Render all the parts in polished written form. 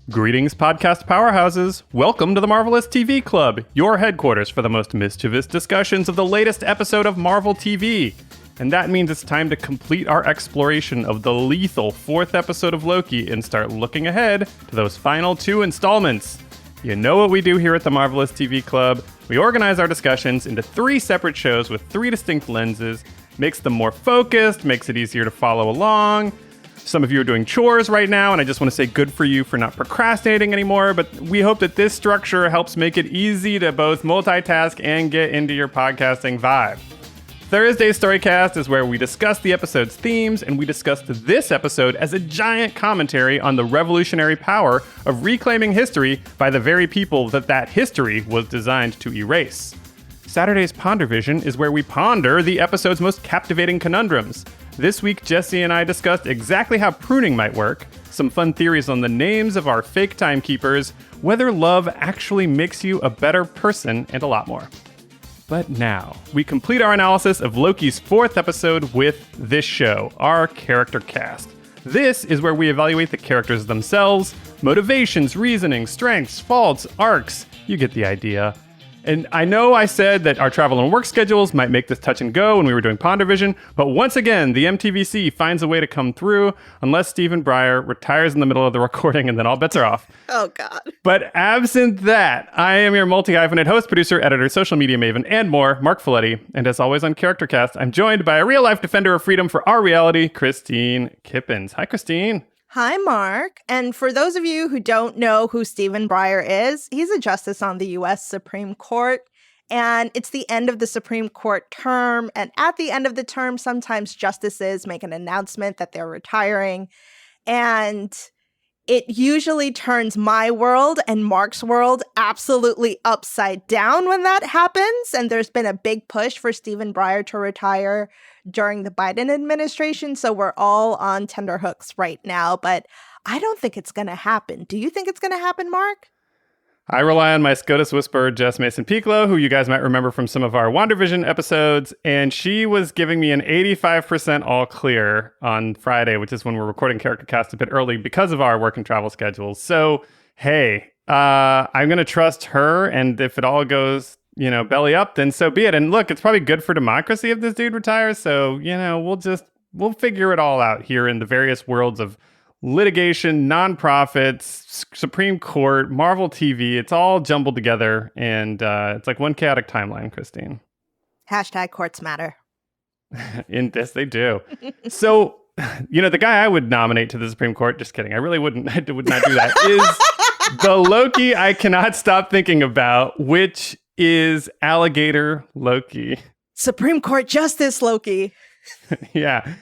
Greetings, podcast powerhouses. Welcome to the Marvelous TV Club, your headquarters for the most mischievous discussions of the latest episode of Marvel TV. And that means it's time to complete our exploration of the lethal fourth episode of Loki and start looking ahead to those final two installments. You know what we do here at the Marvelous TV Club. We organize our discussions into three separate shows with three distinct lenses, makes them more focused, makes it easier to follow along. Some of you are doing chores right now, and I just want to say good for you for not procrastinating anymore, but we hope that this structure helps make it easy to both multitask and get into your podcasting vibe. Thursday's Storycast is where we discuss the episode's themes, and we discussed this episode as a giant commentary on the revolutionary power of reclaiming history by the very people that history was designed to erase. Saturday's Pondervision is where we ponder the episode's most captivating conundrums. This week, Jesse and I discussed exactly how pruning might work, some fun theories on the names of our fake timekeepers, whether love actually makes you a better person, and a lot more. But now, we complete our analysis of Loki's fourth episode with this show, our Charactercast. This is where we evaluate the characters themselves, motivations, reasoning, strengths, faults, arcs. You get the idea. And I know I said that our travel and work schedules might make this touch and go when we were doing Pondervision, but once again, the MTVC finds a way to come through unless Stephen Breyer retires in the middle of the recording and then all bets are off. Oh, God. But absent that, I am your multi-hyphenate host, producer, editor, social media maven, and more, Marc Faletti. And as always on Charactercast, I'm joined by a real-life defender of freedom for our reality, Kristine Kippins. Hi, Kristine. Hi, Mark. And for those of you who don't know who Stephen Breyer is, he's a justice on the U.S. Supreme Court. And it's the end of the Supreme Court term. And at the end of the term, sometimes justices make an announcement that they're retiring. And it usually turns my world and Mark's world absolutely upside down when that happens. And there's been a big push for Stephen Breyer to retire during the Biden administration. So we're all on tenterhooks right now. But I don't think it's going to happen. Do you think it's going to happen, Mark? I rely on my SCOTUS whisperer, Jess Mason-Piccolo, who you guys might remember from some of our WandaVision episodes, and she was giving me an 85% all clear on Friday, which is when we're recording Charactercast a bit early because of our work and travel schedules. So, hey, I'm going to trust her, and if it all goes, belly up, then so be it. And look, it's probably good for democracy if this dude retires, so, we'll figure it all out here in the various worlds of litigation, nonprofits, Supreme Court, Marvel TV. It's all jumbled together, and it's like one chaotic timeline, Kristine. Hashtag courts matter. In this, they do. So, the guy I would nominate to the Supreme Court, just kidding, I really wouldn't, I would not do that, is the Loki I cannot stop thinking about, which is alligator Loki. Supreme Court Justice Loki. Yeah.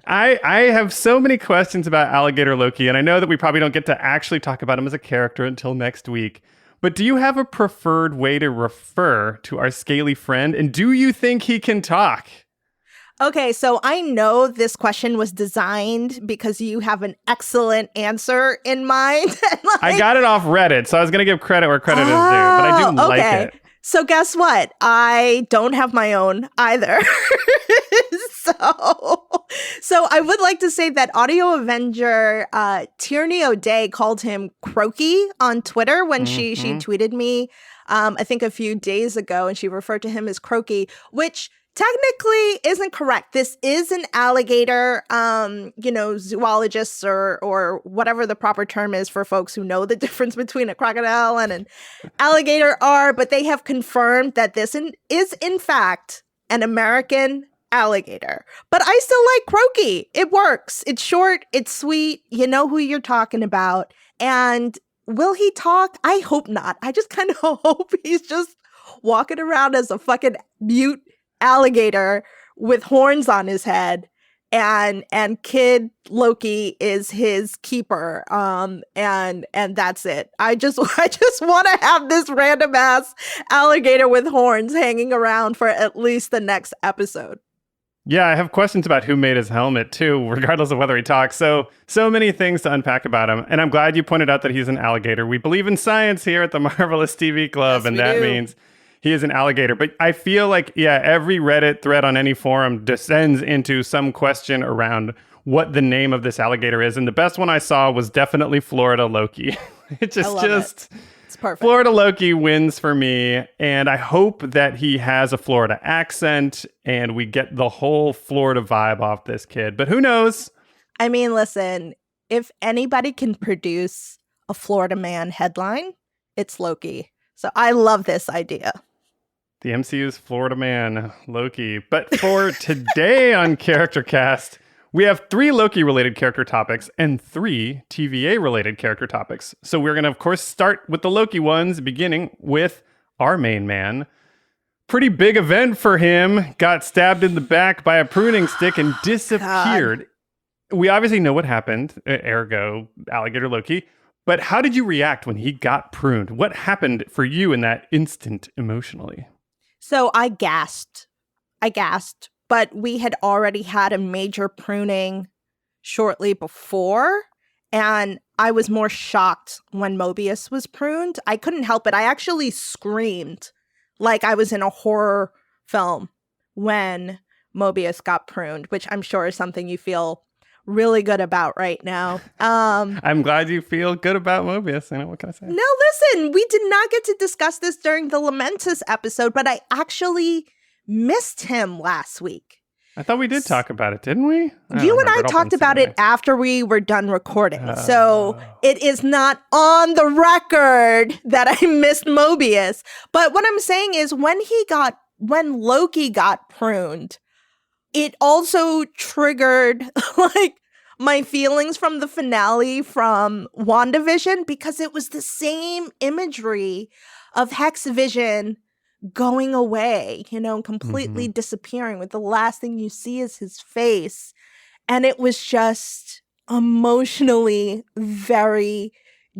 I have so many questions about alligator Loki, and I know that we probably don't get to actually talk about him as a character until next week. But do you have a preferred way to refer to our scaly friend? And do you think he can talk? Okay, so I know this question was designed because you have an excellent answer in mind. I got it off Reddit, so I was going to give credit where credit is due, but I do like it. So guess what? I don't have my own either. So I would like to say that Audio Avenger Tierney O'Day called him croaky on Twitter when she tweeted me, I think a few days ago, and she referred to him as croaky, which technically isn't correct. This is an alligator, zoologists or whatever the proper term is for folks who know the difference between a crocodile and an alligator are, but they have confirmed that this is in fact an American alligator. But I still like croaky. It works. It's short. It's sweet. You know who you're talking about. And will he talk? I hope not. I just kind of hope he's just walking around as a fucking mute alligator with horns on his head, and Kid Loki is his keeper, and that's it. I just want to have this random ass alligator with horns hanging around for at least the next episode. Yeah, I have questions about who made his helmet too, regardless of whether he talks. So many things to unpack about him. And I'm glad you pointed out that he's an alligator. We believe in science here at the Marvelous TV Club, yes, and that means he is an alligator. But I feel like, every Reddit thread on any forum descends into some question around what the name of this alligator is. And the best one I saw was definitely Florida Loki. It's I love just it. It's perfect. Florida Loki wins for me, and I hope that he has a Florida accent and we get the whole Florida vibe off this kid. But who knows? I mean, listen, if anybody can produce a Florida man headline, it's Loki. So I love this idea. The MCU's Florida man, Loki. But for today on Charactercast, we have 3 Loki-related character topics and 3 TVA-related character topics. So we're going to, of course, start with the Loki ones, beginning with our main man. Pretty big event for him. Got stabbed in the back by a pruning stick and disappeared. God. We obviously know what happened, ergo, alligator Loki. But how did you react when he got pruned? What happened for you in that instant emotionally? So I gasped. But we had already had a major pruning shortly before, and I was more shocked when Mobius was pruned. I couldn't help it. I actually screamed like I was in a horror film when Mobius got pruned, which I'm sure is something you feel really good about right now. I'm glad you feel good about Mobius. You know, what can I say? No, listen, we did not get to discuss this during the Lamentus episode, but I actually missed him last week. I thought we did talk about it, didn't we? You and I talked about it after we were done recording. So it is not on the record that I missed Mobius. But what I'm saying is when Loki got pruned, it also triggered like my feelings from the finale from WandaVision, because it was the same imagery of Hexavision going away, completely disappearing, with the last thing you see is his face. And it was just emotionally very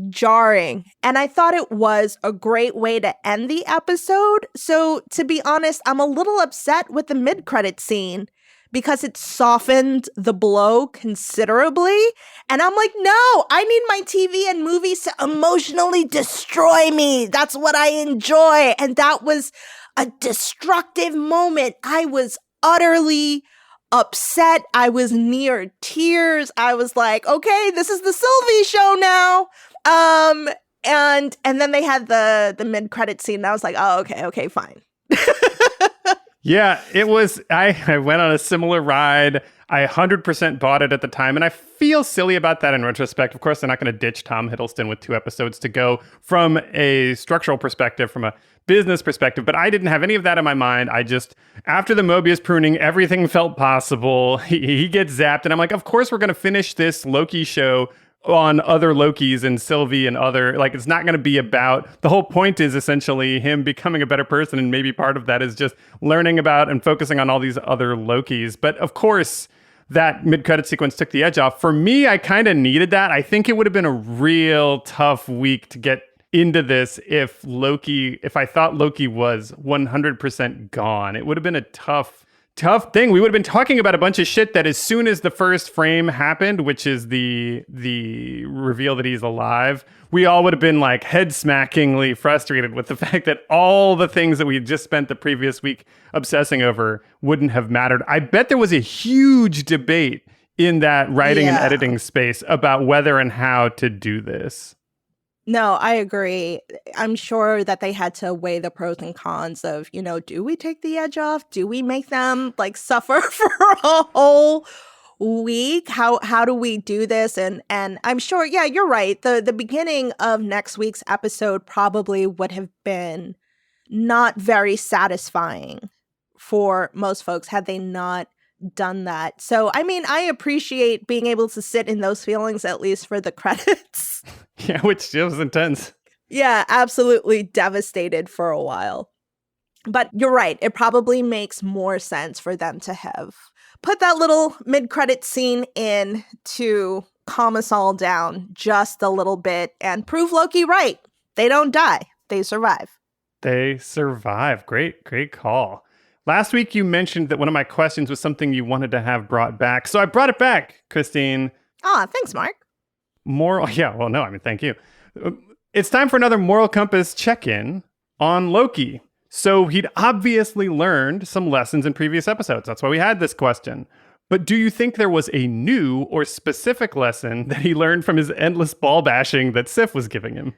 jarring. And I thought it was a great way to end the episode. So to be honest, I'm a little upset with the mid-credit scene because it softened the blow considerably. And I'm like, no, I need my TV and movies to emotionally destroy me. That's what I enjoy. And that was a destructive moment. I was utterly upset. I was near tears. I was like, okay, this is the Sylvie show now. And then they had the mid-credit scene. And I was like, oh, okay, fine. Yeah, it was, I went on a similar ride. I 100% bought it at the time, and I feel silly about that in retrospect. Of course, they're not going to ditch Tom Hiddleston with 2 episodes to go from a structural perspective, from a business perspective, but I didn't have any of that in my mind. I just, after the Mobius pruning, everything felt possible. He gets zapped, and I'm like, of course we're going to finish this Loki show on other Lokis and Sylvie and other, like, it's not going to be about, the whole point is essentially him becoming a better person, and maybe part of that is just learning about and focusing on all these other Lokis. But of course, that mid-credit sequence took the edge off. For me, I kind of needed that. I think it would have been a real tough week to get into this if I thought Loki was 100% gone. It would have been a tough thing. We would have been talking about a bunch of shit that as soon as the first frame happened, which is the reveal that he's alive, we all would have been like head-smackingly frustrated with the fact that all the things that we had just spent the previous week obsessing over wouldn't have mattered. I bet there was a huge debate in that writing and editing space about whether and how to do this. No, I agree. I'm sure that they had to weigh the pros and cons of, do we take the edge off? Do we make them like suffer for a whole week? How do we do this? And I'm sure, yeah, you're right. The beginning of next week's episode probably would have been not very satisfying for most folks had they not done that. So, I mean, I appreciate being able to sit in those feelings, at least for the credits. Yeah, which was intense. Yeah, absolutely devastated for a while. But you're right. It probably makes more sense for them to have put that little mid-credit scene in to calm us all down just a little bit and prove Loki right. They don't die. They survive. They survive. Great call. Last week, you mentioned that one of my questions was something you wanted to have brought back. So I brought it back, Kristine. Thanks, Marc. Thank you. It's time for another Moral Compass check-in on Loki. So he'd obviously learned some lessons in previous episodes. That's why we had this question. But do you think there was a new or specific lesson that he learned from his endless ball bashing that Sif was giving him?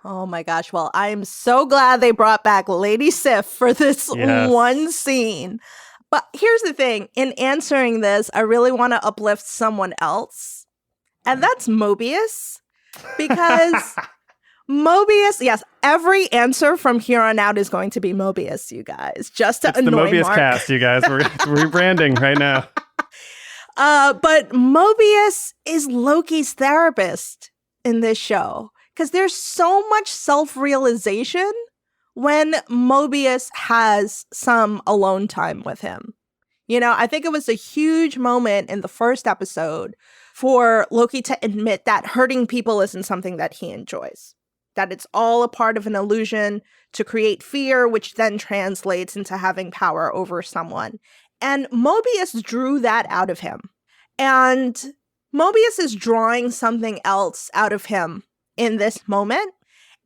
Oh my gosh. Well, I'm so glad they brought back Lady Sif for this one scene. But here's the thing. In answering this, I really want to uplift someone else. And that's Mobius. Because Mobius, yes, every answer from here on out is going to be Mobius, you guys. Just to annoy the Mobius Marc. cast, you guys. We're rebranding right now. But Mobius is Loki's therapist in this show because there's so much self-realization when Mobius has some alone time with him. You know, I think it was a huge moment in the first episode for Loki to admit that hurting people isn't something that he enjoys, that it's all a part of an illusion to create fear, which then translates into having power over someone. And Mobius drew that out of him. And Mobius is drawing something else out of him in this moment.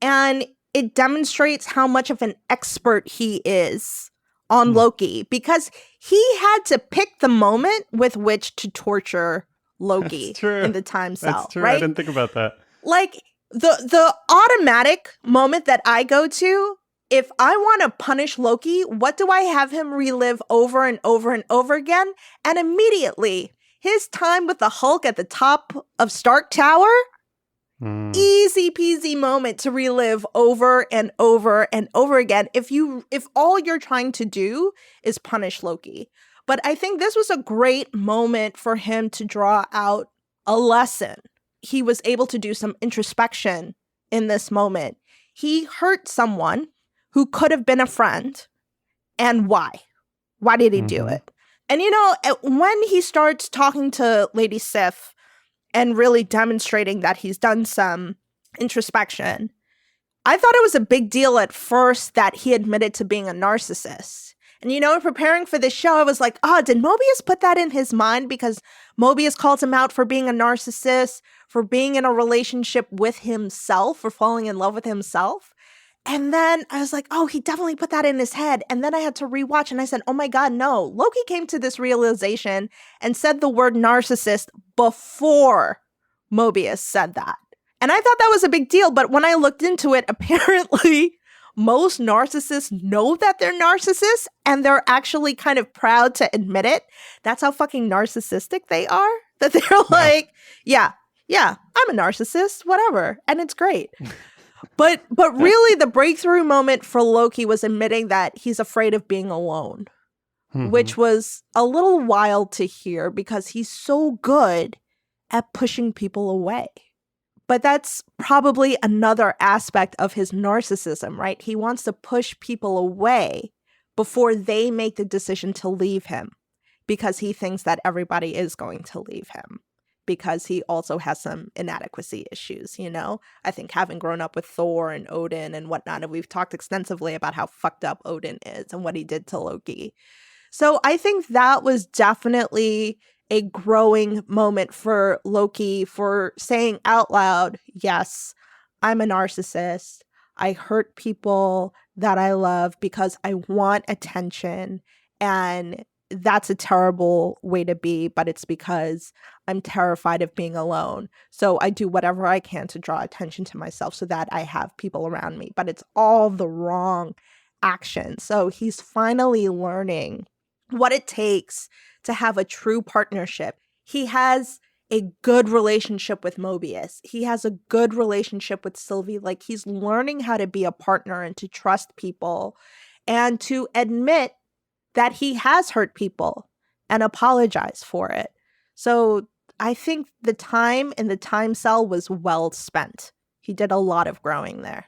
And it demonstrates how much of an expert he is on Loki, because he had to pick the moment with which to torture Loki in the time cell. That's true. Right? I didn't think about that. Like, the automatic moment that I go to, if I want to punish Loki, what do I have him relive over and over and over again? And immediately, his time with the Hulk at the top of Stark Tower, easy peasy moment to relive over and over and over again if all you're trying to do is punish Loki. But I think this was a great moment for him to draw out a lesson. He was able to do some introspection in this moment. He hurt someone who could have been a friend. And why? Why did he do it? And, you know, when he starts talking to Lady Sif and really demonstrating that he's done some introspection, I thought it was a big deal at first that he admitted to being a narcissist. And, you know, in preparing for this show, I was like, did Mobius put that in his mind? Because Mobius calls him out for being a narcissist, for being in a relationship with himself, for falling in love with himself. And then I was like, he definitely put that in his head. And then I had to rewatch and I said, oh my God, no. Loki came to this realization and said the word narcissist before Mobius said that. And I thought that was a big deal. But when I looked into it, apparently most narcissists know that they're narcissists and they're actually kind of proud to admit it. That's how fucking narcissistic they are. That they're like, yeah, I'm a narcissist, whatever. And it's great. But really the breakthrough moment for Loki was admitting that he's afraid of being alone, which was a little wild to hear because he's so good at pushing people away. But that's probably another aspect of his narcissism, right? He wants to push people away before they make the decision to leave him because he thinks that everybody is going to leave him. Because he also has some inadequacy issues, you know? I think having grown up with Thor and Odin and whatnot, and we've talked extensively about how fucked up Odin is and what he did to Loki. So I think that was definitely a growing moment for Loki for saying out loud, yes, I'm a narcissist. I hurt people that I love because I want attention, and that's a terrible way to be, but it's because I'm terrified of being alone. So I do whatever I can to draw attention to myself so that I have people around me, but it's all the wrong action. So he's finally learning what it takes to have a true partnership. He has a good relationship with Mobius. He has a good relationship with Sylvie. Like, he's learning how to be a partner and to trust people and to admit that he has hurt people and apologize for it. So I think the time in the time cell was well spent. He did a lot of growing there.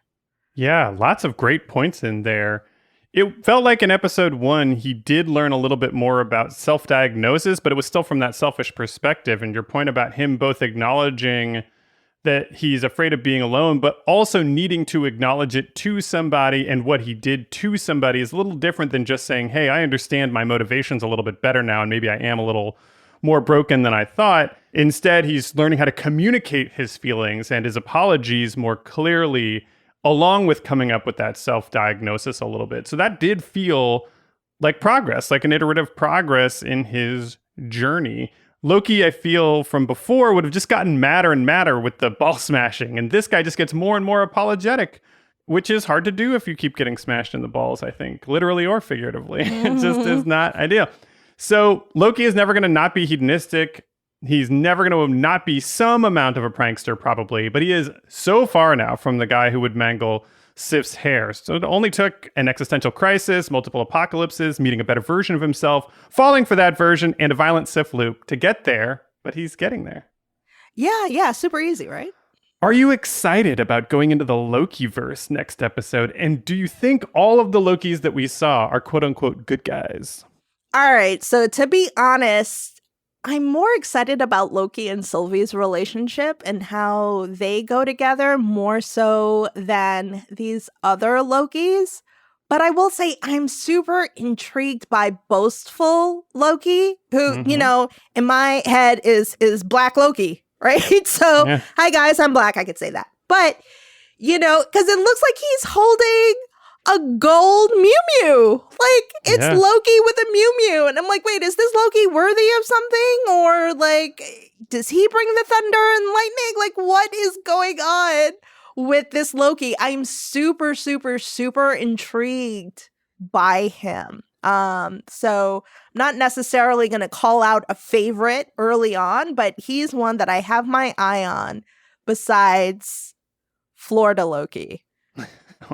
Yeah, lots of great points in there. It felt like in episode 1, he did learn a little bit more about self-diagnosis, but it was still from that selfish perspective. And your point about him both acknowledging that he's afraid of being alone, but also needing to acknowledge it to somebody, and what he did to somebody is a little different than just saying, hey, I understand my motivation's a little bit better now, and maybe I am a little more broken than I thought. Instead, he's learning how to communicate his feelings and his apologies more clearly, along with coming up with that self-diagnosis a little bit. So that did feel like progress, like an iterative progress in his journey. Loki, I feel from before, would have just gotten madder and madder with the ball smashing. And this guy just gets more and more apologetic, which is hard to do if you keep getting smashed in the balls, I think, literally or figuratively. It just is not ideal. So Loki is never going to not be hedonistic. He's never going to not be some amount of a prankster, probably. But he is so far now from the guy who would mangle Sif's hair. So it only took an existential crisis, multiple apocalypses, meeting a better version of himself, falling for that version, and a violent Sif loop to get there. But he's getting there. Yeah, super easy, right? Are you excited about going into the Loki-verse next episode? And do you think all of the Lokis that we saw are quote-unquote good guys? All right, so to be honest, I'm more excited about Loki and Sylvie's relationship and how they go together more so than these other Lokis. But I will say I'm super intrigued by boastful Loki, who, you know, in my head is Black Loki, right? So, Hi guys, I'm Black. I could say that. But, you know, because it looks like he's holding a gold Mew Mew. Like, it's Loki with a Mew Mew. And I'm like, wait, is this Loki worthy of something? Or, like, does he bring the thunder and lightning? Like, what is going on with this Loki? I'm super, super, super intrigued by him. So I'm not necessarily going to call out a favorite early on, but he's one that I have my eye on besides Florida Loki.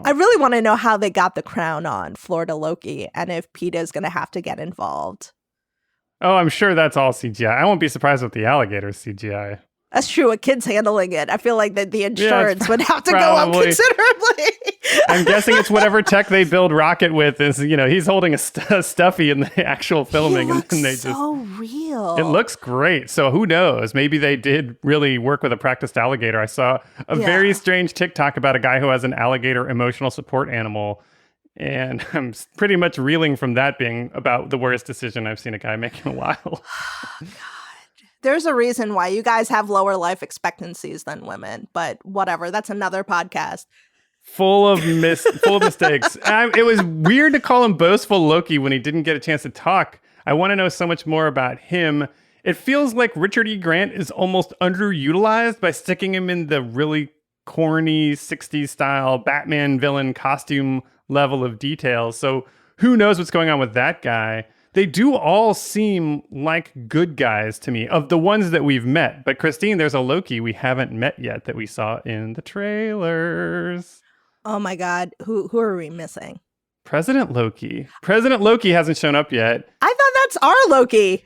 I really want to know how they got the crown on Florida Loki and if PETA is going to have to get involved. Oh, I'm sure that's all CGI. I won't be surprised with the alligator's CGI. That's true. A kid's handling it. I feel like that the insurance would have to go up considerably. I'm guessing it's whatever tech they build Rocket with is, you know, he's holding a stuffy in the actual filming. He looks and they so real. It looks great. So who knows? Maybe they did really work with a practiced alligator. I saw a very strange TikTok about a guy who has an alligator emotional support animal. And I'm pretty much reeling from that being about the worst decision I've seen a guy make in a while. God. There's a reason why you guys have lower life expectancies than women, but whatever. That's another podcast. Full of mistakes. It was weird to call him boastful Loki when he didn't get a chance to talk. I want to know so much more about him. It feels like Richard E. Grant is almost underutilized by sticking him in the really corny 60s style Batman villain costume level of detail. So who knows what's going on with that guy? They do all seem like good guys to me, of the ones that we've met. But Kristine, there's a Loki we haven't met yet that we saw in the trailers. Oh my God. Who are we missing? President Loki. President Loki hasn't shown up yet. I thought that's our Loki.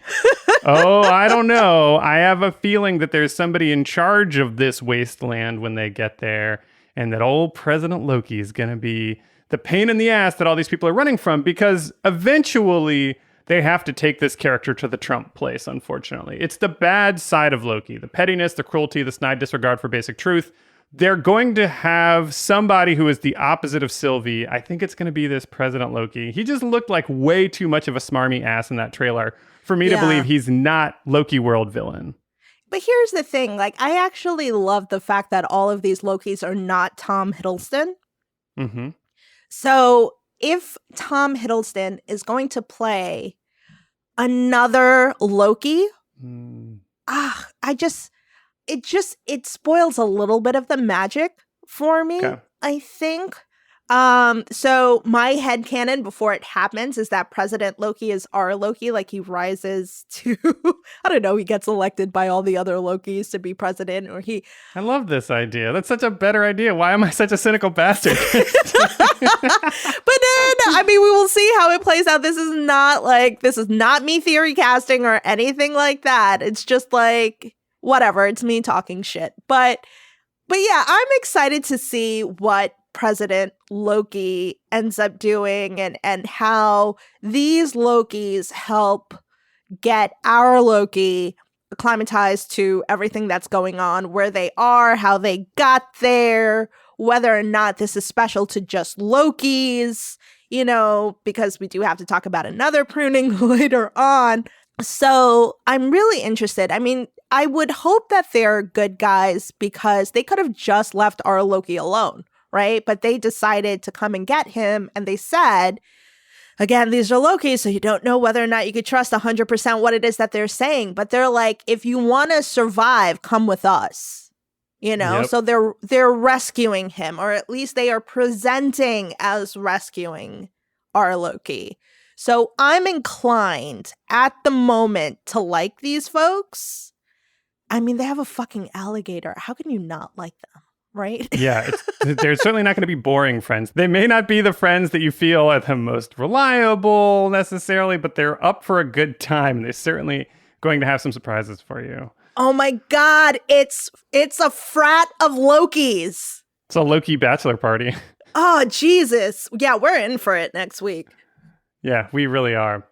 Oh, I don't know. I have a feeling that there's somebody in charge of this wasteland when they get there. And that old President Loki is going to be the pain in the ass that all these people are running from. Because eventually they have to take this character to the Trump place, unfortunately. It's the bad side of Loki. The pettiness, the cruelty, the snide disregard for basic truth. They're going to have somebody who is the opposite of Sylvie. I think it's going to be this President Loki. He just looked like way too much of a smarmy ass in that trailer for me to believe he's not Loki world villain. But here's the thing. Like, I actually love the fact that all of these Lokis are not Tom Hiddleston. Mm-hmm. So if Tom Hiddleston is going to play another Loki, it spoils a little bit of the magic for me, I think. So my headcanon before it happens is that President Loki is our Loki, like he rises to, I don't know, he gets elected by all the other Lokis to be president, or he... I love this idea. That's such a better idea. Why am I such a cynical bastard? But then, I mean, we will see how it plays out. This is not me theory casting or anything like that. It's just like, whatever, it's me talking shit. But yeah, I'm excited to see what President Loki ends up doing and how these Lokis help get our Loki acclimatized to everything that's going on, where they are, how they got there, whether or not this is special to just Lokis, you know, because we do have to talk about another pruning later on. So I'm really interested. I mean, I would hope that they're good guys because they could have just left our Loki alone, right? But they decided to come and get him, and they said again, these are Loki, so you don't know whether or not you could trust 100% what it is that they're saying. But they're like, if you want to survive, come with us. You know, Yep. so they're rescuing him, or at least they are presenting as rescuing our Loki. So I'm inclined at the moment to like these folks. I mean, they have a fucking alligator. How can you not like them, right? Yeah, they're certainly not going to be boring friends. They may not be the friends that you feel are the most reliable necessarily, but they're up for a good time. They're certainly going to have some surprises for you. Oh my God, it's a frat of Lokis. It's a Loki bachelor party. Oh, Jesus. Yeah, we're in for it next week. Yeah, we really are.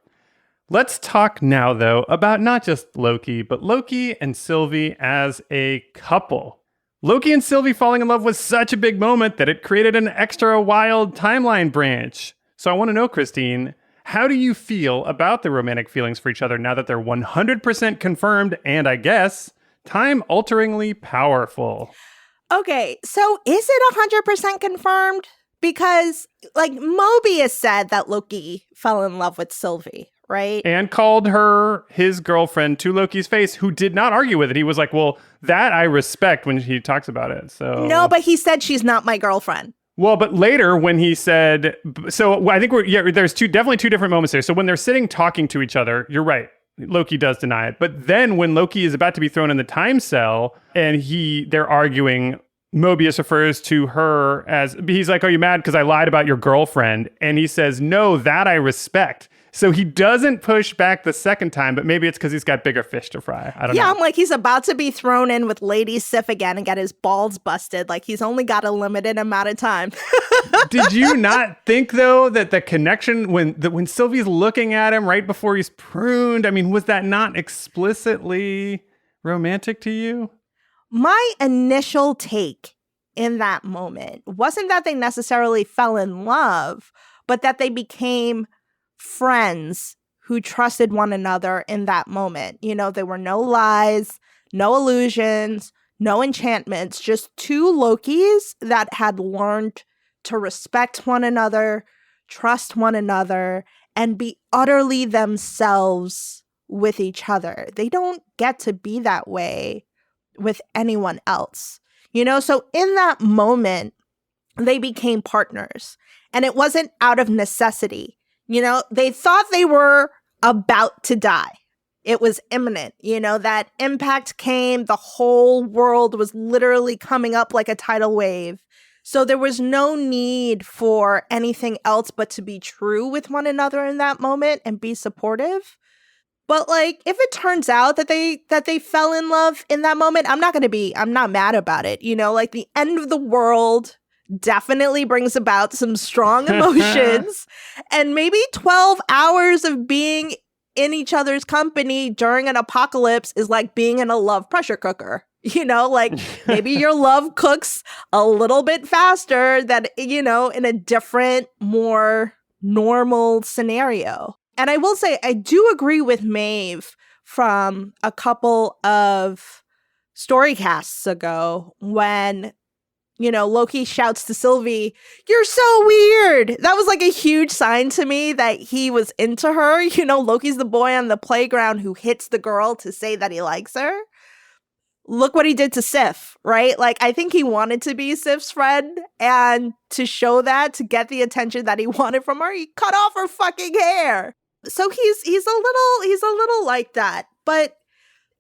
Let's talk now, though, about not just Loki, but Loki and Sylvie as a couple. Loki and Sylvie falling in love was such a big moment that it created an extra wild timeline branch. So I want to know, Kristine, how do you feel about the romantic feelings for each other now that they're 100% confirmed and, I guess, time-alteringly powerful? Okay, so is it 100% confirmed? Because, like, Mobius said that Loki fell in love with Sylvie, right? And called her his girlfriend to Loki's face, who did not argue with it. He was like, well, that I respect when he talks about it. So no, but he said she's not my girlfriend. Well, but later when he said, so I think there's definitely two different moments there. So when they're sitting talking to each other, you're right. Loki does deny it. But then when Loki is about to be thrown in the time cell and they're arguing, Mobius refers to her as, he's like, are you mad because I lied about your girlfriend? And he says, no, that I respect. So he doesn't push back the second time, but maybe it's because he's got bigger fish to fry. I don't know. Yeah, I'm like, he's about to be thrown in with Lady Sif again and get his balls busted. Like, he's only got a limited amount of time. Did you not think, though, that the connection when Sylvie's looking at him right before he's pruned, I mean, was that not explicitly romantic to you? My initial take in that moment wasn't that they necessarily fell in love, but that they became friends who trusted one another in that moment. You know, there were no lies, no illusions, no enchantments, just two Lokis that had learned to respect one another, trust one another, and be utterly themselves with each other. They don't get to be that way with anyone else. You know, so in that moment, they became partners. And it wasn't out of necessity. You know, they thought they were about to die. It was imminent. You know, that impact came. The whole world was literally coming up like a tidal wave. So there was no need for anything else but to be true with one another in that moment and be supportive. But like, if it turns out that they fell in love in that moment, I'm not mad about it. You know, like the end of the world definitely brings about some strong emotions, and maybe 12 hours of being in each other's company during an apocalypse is like being in a love pressure cooker. You know, like maybe your love cooks a little bit faster than, you know, in a different, more normal scenario. And I will say, I do agree with Maeve from a couple of storycasts ago when, you know, Loki shouts to Sylvie, "You're so weird." That was like a huge sign to me that he was into her. You know, Loki's the boy on the playground who hits the girl to say that he likes her. Look what he did to Sif, right? Like, I think he wanted to be Sif's friend, and to show that, to get the attention that he wanted from her, he cut off her fucking hair. So he's a little like that. But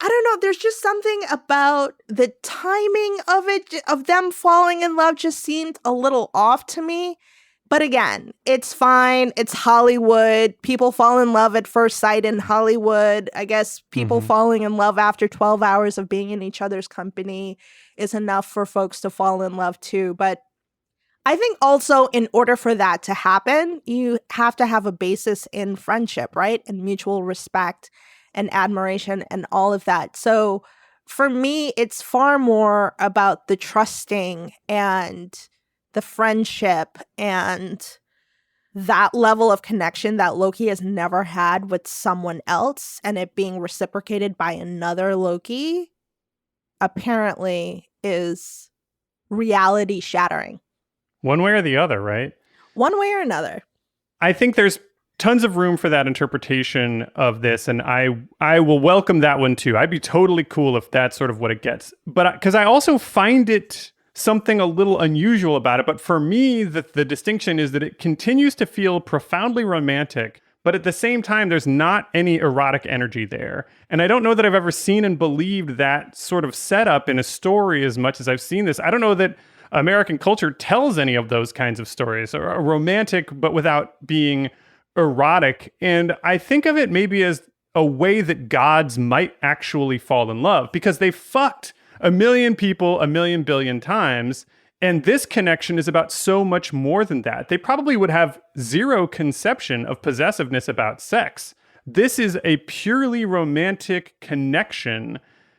I don't know, there's just something about the timing of it, of them falling in love, just seemed a little off to me. But again, it's fine. It's Hollywood. People fall in love at first sight in Hollywood. I guess people falling in love after 12 hours of being in each other's company is enough for folks to fall in love too. But I think also in order for that to happen, you have to have a basis in friendship, right? And mutual respect and admiration and all of that. So for me, it's far more about the trusting and the friendship and that level of connection that Loki has never had with someone else, and it being reciprocated by another Loki apparently is reality shattering. One way or the other, right? One way or another. I think there's tons of room for that interpretation of this, and I will welcome that one too. I'd be totally cool if that's sort of what it gets. But because I also find it something a little unusual about it. But for me, the distinction is that it continues to feel profoundly romantic, but at the same time, there's not any erotic energy there. And I don't know that I've ever seen and believed that sort of setup in a story as much as I've seen this. I don't know that American culture tells any of those kinds of stories, or romantic, but without being erotic. And I think of it maybe as a way that gods might actually fall in love, because they fucked a million people a million billion times. And this connection is about so much more than that. They probably would have zero conception of possessiveness about sex. This is a purely romantic connection.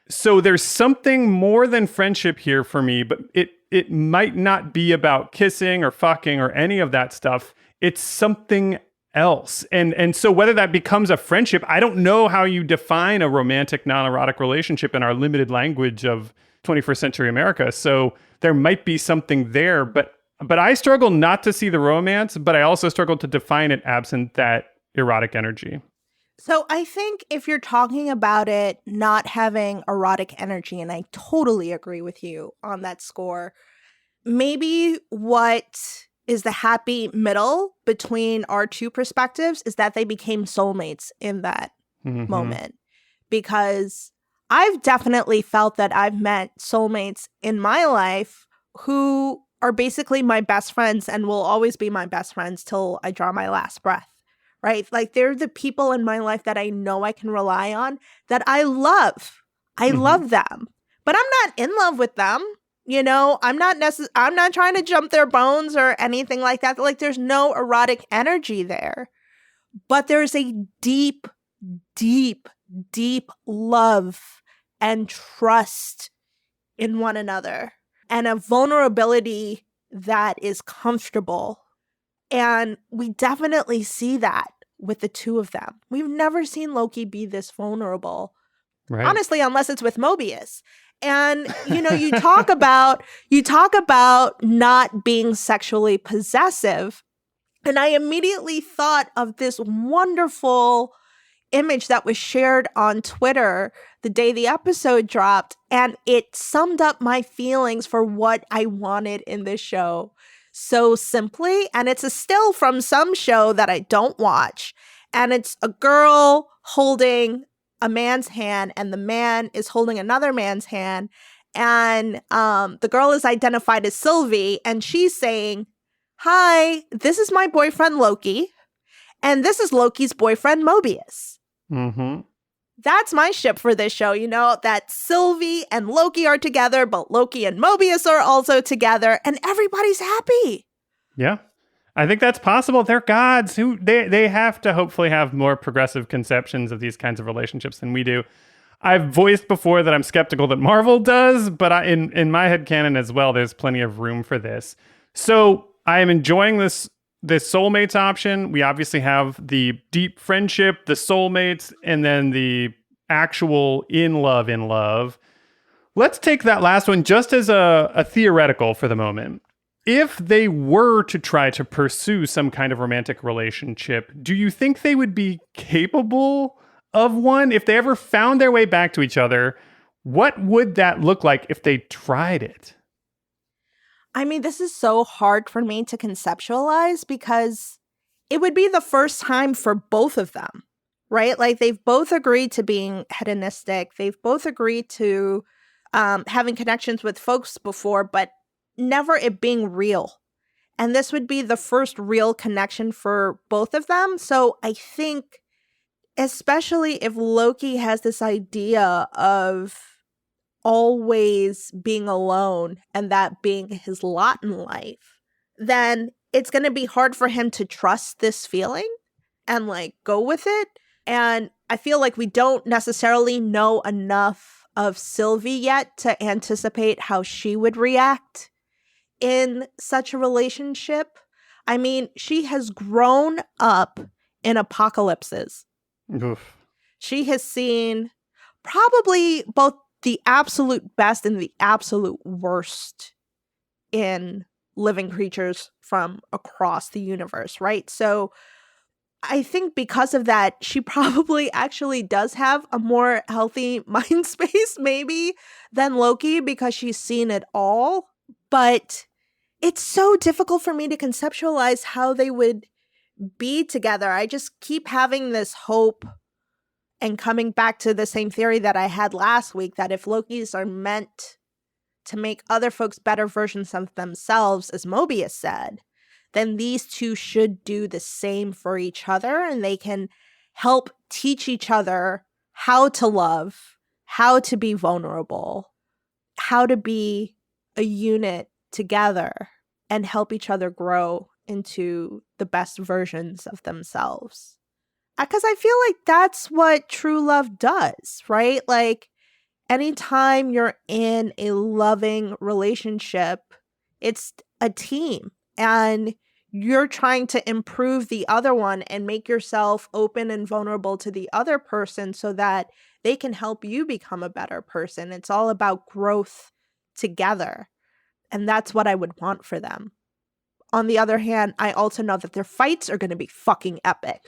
So there's something more than friendship here for me, but it might not be about kissing or fucking or any of that stuff. It's something else. And so whether that becomes a friendship, I don't know how you define a romantic, non-erotic relationship in our limited language of 21st century America. So there might be something there, but I struggle not to see the romance, but I also struggle to define it absent that erotic energy. So I think if you're talking about it not having erotic energy, and I totally agree with you on that score, maybe what is the happy middle between our two perspectives is that they became soulmates in that moment. Because I've definitely felt that I've met soulmates in my life who are basically my best friends and will always be my best friends till I draw my last breath, right? Like, they're the people in my life that I know I can rely on, that I love. I love them, but I'm not in love with them. You know, I'm not trying to jump their bones or anything like that. Like, there's no erotic energy there, but there's a deep, deep, deep love and trust in one another, and a vulnerability that is comfortable. And we definitely see that with the two of them. We've never seen Loki be this vulnerable, right? Honestly, unless it's with Mobius. And, you know, you talk about not being sexually possessive. And I immediately thought of this wonderful image that was shared on Twitter the day the episode dropped. And it summed up my feelings for what I wanted in this show so simply. And it's a still from some show that I don't watch. And it's a girl holding a man's hand, and the man is holding another man's hand. And the girl is identified as Sylvie, and she's saying, "Hi, this is my boyfriend Loki, and this is Loki's boyfriend Mobius." That's my ship for this show, you know, that Sylvie and Loki are together, but Loki and Mobius are also together, and everybody's happy. Yeah. I think that's possible. They're gods who they have to hopefully have more progressive conceptions of these kinds of relationships than we do. I've voiced before that I'm skeptical that Marvel does, but in my headcanon as well, there's plenty of room for this. So I am enjoying this soulmates option. We obviously have the deep friendship, the soulmates, and then the actual in love. Let's take that last one just as a theoretical for the moment. If they were to try to pursue some kind of romantic relationship, do you think they would be capable of one? If they ever found their way back to each other, what would that look like if they tried it? I mean, this is so hard for me to conceptualize because it would be the first time for both of them, right? Like, they've both agreed to being hedonistic. They've both agreed to having connections with folks before, but never it being real. And this would be the first real connection for both of them. So I think, especially if Loki has this idea of always being alone and that being his lot in life, then it's going to be hard for him to trust this feeling and like go with it. And I feel like we don't necessarily know enough of Sylvie yet to anticipate how she would react in such a relationship. I mean, she has grown up in apocalypses. Oof. She has seen probably both the absolute best and the absolute worst in living creatures from across the universe, right? So I think because of that, she probably actually does have a more healthy mind space, maybe, than Loki because she's seen it all. But it's so difficult for me to conceptualize how they would be together. I just keep having this hope and coming back to the same theory that I had last week, that if Lokis are meant to make other folks better versions of themselves, as Mobius said, then these two should do the same for each other, and they can help teach each other how to love, how to be vulnerable, how to be a unit together, and help each other grow into the best versions of themselves. Because I feel like that's what true love does, right? Like, anytime you're in a loving relationship, it's a team. And you're trying to improve the other one and make yourself open and vulnerable to the other person so that they can help you become a better person. It's all about growth together. And that's what I would want for them. On the other hand, I also know that their fights are going to be fucking epic.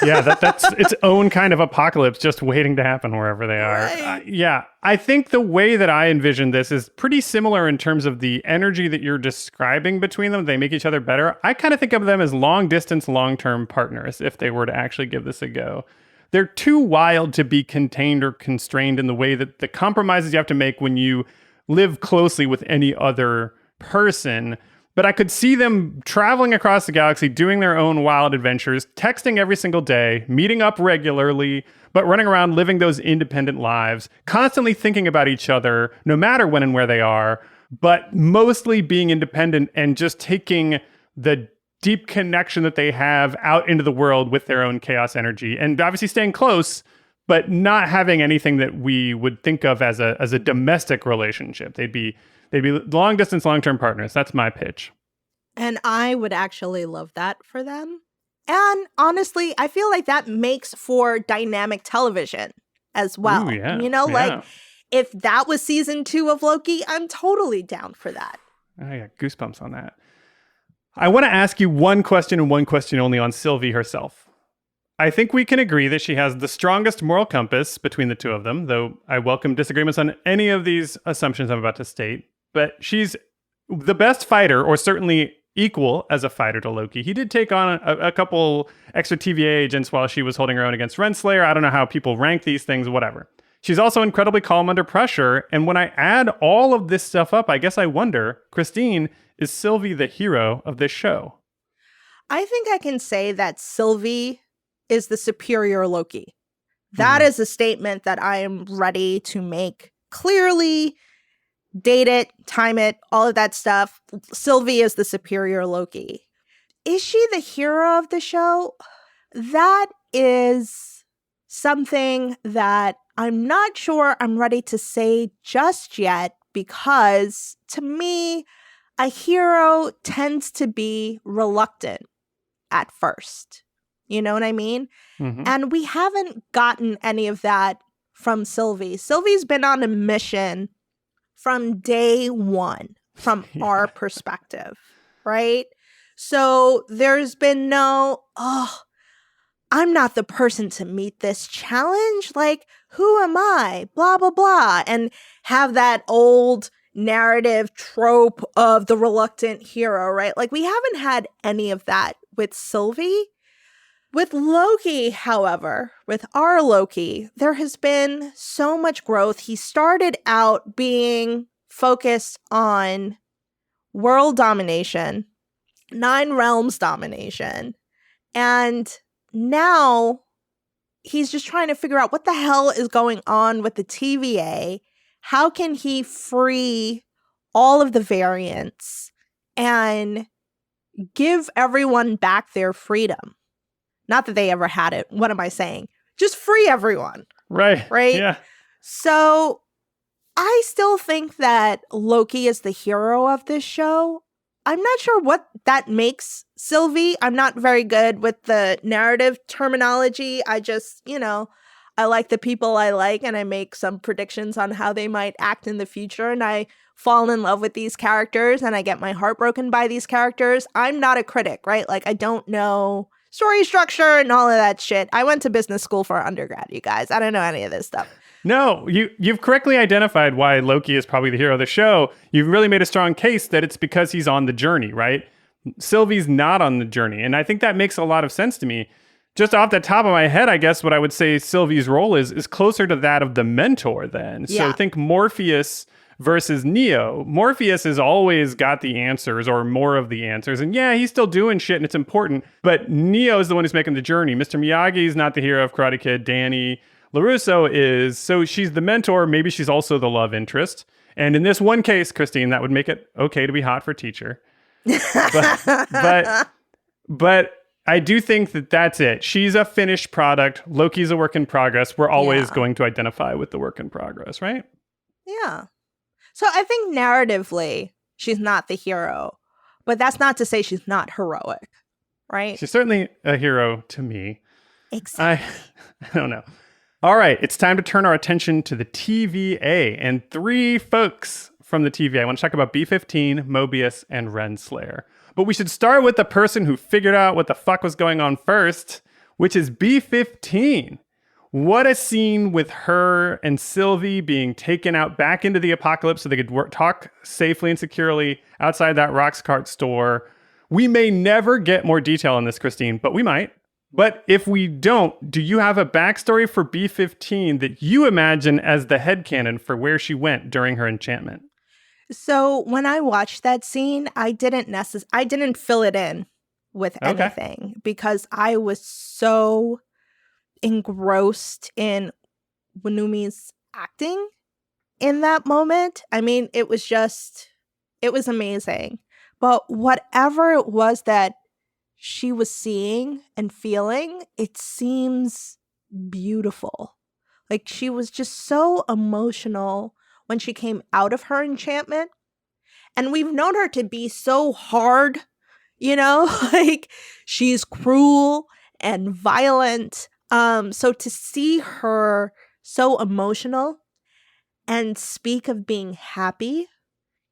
Yeah, that's its own kind of apocalypse just waiting to happen wherever they are. Right. I think the way that I envision this is pretty similar in terms of the energy that you're describing between them. They make each other better. I kind of think of them as long-distance, long-term partners if they were to actually give this a go. They're too wild to be contained or constrained in the way that the compromises you have to make when you live closely with any other person. But I could see them traveling across the galaxy, doing their own wild adventures, texting every single day, meeting up regularly, but running around living those independent lives, constantly thinking about each other, no matter when and where they are, but mostly being independent and just taking the deep connection that they have out into the world with their own chaos energy. And obviously staying close, but not having anything that we would think of as a domestic relationship. They'd be long distance, long-term partners. That's my pitch. And I would actually love that for them. And honestly, I feel like that makes for dynamic television as well. Ooh, yeah, Like if that was season 2 of Loki, I'm totally down for that. I got goosebumps on that. I want to ask you one question and one question only on Sylvie herself. I think we can agree that she has the strongest moral compass between the two of them, though I welcome disagreements on any of these assumptions I'm about to state. But she's the best fighter, or certainly equal as a fighter to Loki. He did take on a couple extra TVA agents while she was holding her own against Renslayer. I don't know how people rank these things, whatever. She's also incredibly calm under pressure. And when I add all of this stuff up, I guess I wonder, Kristine, is Sylvie the hero of this show? I think I can say that Sylvie is the superior Loki. That is a statement that I am ready to make clearly. Date it, time it, all of that stuff. Sylvie is the superior Loki. Is she the hero of the show? That is something that I'm not sure I'm ready to say just yet, because to me, a hero tends to be reluctant at first. You know what I mean? Mm-hmm. And we haven't gotten any of that from Sylvie. Sylvie's been on a mission from day one, from our perspective, right? So there's been no, I'm not the person to meet this challenge. Like, who am I? Blah, blah, blah. And have that old narrative trope of the reluctant hero, right? Like, we haven't had any of that with Sylvie. With Loki, however, with our Loki, there has been so much growth. He started out being focused on world domination, 9 realms domination, and now he's just trying to figure out what the hell is going on with the TVA. How can he free all of the variants and give everyone back their freedom? Not that they ever had it. What am I saying? Just free everyone. Right. Yeah. So I still think that Loki is the hero of this show. I'm not sure what that makes Sylvie. I'm not very good with the narrative terminology. I just, I like the people I like, and I make some predictions on how they might act in the future, and I fall in love with these characters, and I get my heart broken by these characters. I'm not a critic, right? Like, I don't know story structure and all of that shit. I went to business school for undergrad, you guys. I don't know any of this stuff. No, you've correctly identified why Loki is probably the hero of the show. You've really made a strong case that it's because he's on the journey, right? Sylvie's not on the journey. And I think that makes a lot of sense to me. Just off the top of my head, I guess what I would say Sylvie's role is closer to that of the mentor then. So think Morpheus versus Neo. Morpheus has always got the answers or more of the answers. And yeah, he's still doing shit and it's important. But Neo is the one who's making the journey. Mr. Miyagi is not the hero of Karate Kid. Danny LaRusso is. So she's the mentor. Maybe she's also the love interest. And in this one case, Kristine, that would make it okay to be hot for teacher. But I do think that that's it. She's a finished product. Loki's a work in progress. We're always going to identify with the work in progress, right? Yeah. So I think narratively, she's not the hero, but that's not to say she's not heroic, right? She's certainly a hero to me. Exactly. I don't know. All right, it's time to turn our attention to the TVA and 3 folks from the TVA. I want to talk about B-15, Mobius, and Renslayer. But we should start with the person who figured out what the fuck was going on first, which is B-15. What a scene with her and Sylvie being taken out back into the apocalypse so they could talk safely and securely outside that Roxcart store. We may never get more detail on this, Kristine, but we might. But if we don't, do you have a backstory for B-15 that you imagine as the headcanon for where she went during her enchantment? So when I watched that scene, I didn't fill it in with anything because I was so engrossed in Wanumi's acting in that moment. I mean, it was amazing. But whatever it was that she was seeing and feeling, it seems beautiful. Like she was just so emotional when she came out of her enchantment. And we've known her to be so hard, like she's cruel and violent. So to see her so emotional and speak of being happy,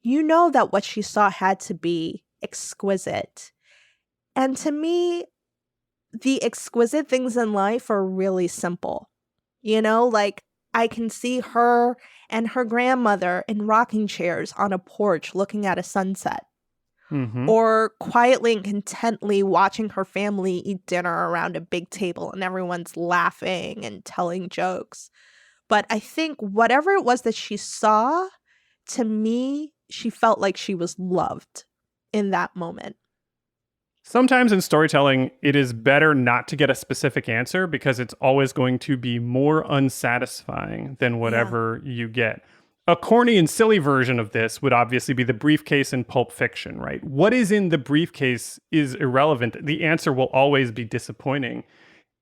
that what she saw had to be exquisite. And to me, the exquisite things in life are really simple. Like I can see her and her grandmother in rocking chairs on a porch looking at a sunset. Mm-hmm. Or quietly and contently watching her family eat dinner around a big table and everyone's laughing and telling jokes. But I think whatever it was that she saw, to me, she felt like she was loved in that moment. Sometimes in storytelling, it is better not to get a specific answer because it's always going to be more unsatisfying than whatever you get. A corny and silly version of this would obviously be the briefcase in Pulp Fiction, right? What is in the briefcase is irrelevant. The answer will always be disappointing.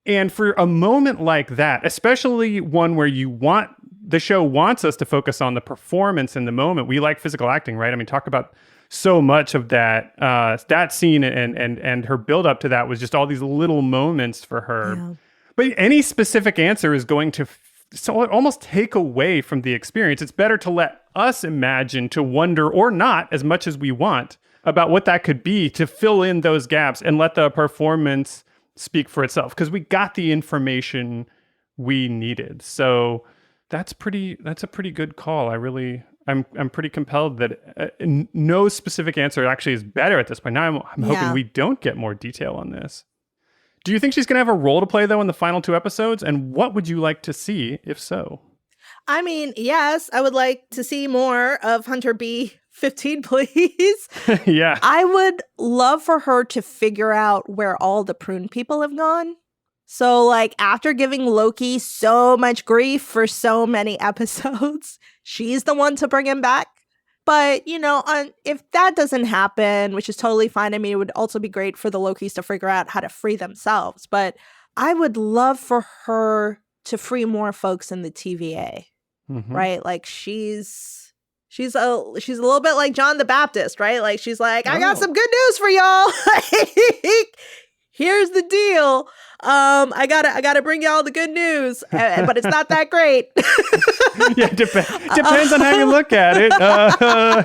And for a moment like that, especially one where the show wants us to focus on the performance in the moment. We like physical acting, right? I mean, talk about so much of that scene and her build up to that was just all these little moments for her. Yeah. But any specific answer is going to almost take away from the experience. It's better to let us imagine, to wonder or not as much as we want about what that could be, to fill in those gaps and let the performance speak for itself because we got the information we needed. So that's a pretty good call. I'm pretty compelled that no specific answer actually is better at this point. Now I'm hoping we don't get more detail on this. Do you think she's going to have a role to play, though, in the final 2 episodes? And what would you like to see, if so? I mean, yes, I would like to see more of Hunter B-15, please. Yeah. I would love for her to figure out where all the prune people have gone. So, like, after giving Loki so much grief for so many episodes, she's the one to bring him back. But, if that doesn't happen, which is totally fine. I mean, it would also be great for the Lokis to figure out how to free themselves. But I would love for her to free more folks in the TVA, right? Like, she's a little bit like John the Baptist, right? Like, she's like, I got some good news for y'all. Here's the deal. I gotta bring y'all the good news, but it's not that great. Yeah, depends on how you look at it.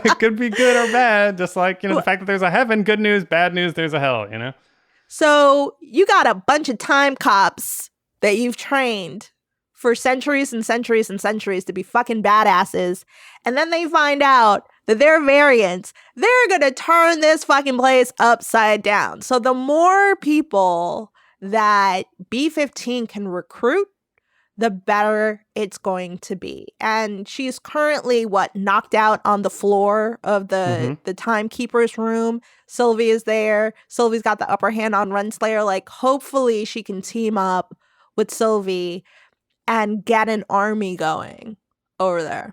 It could be good or bad. Just like, the fact that there's a heaven, good news, bad news, there's a hell, So you got a bunch of time cops that you've trained for centuries and centuries and centuries to be fucking badasses. And then they find out that they're variants. They're going to turn this fucking place upside down. So the more people that B-15 can recruit, the better it's going to be. And she's currently, knocked out on the floor of the timekeeper's room. Sylvie is there. Sylvie's got the upper hand on Renslayer. Like, hopefully she can team up with Sylvie and get an army going over there.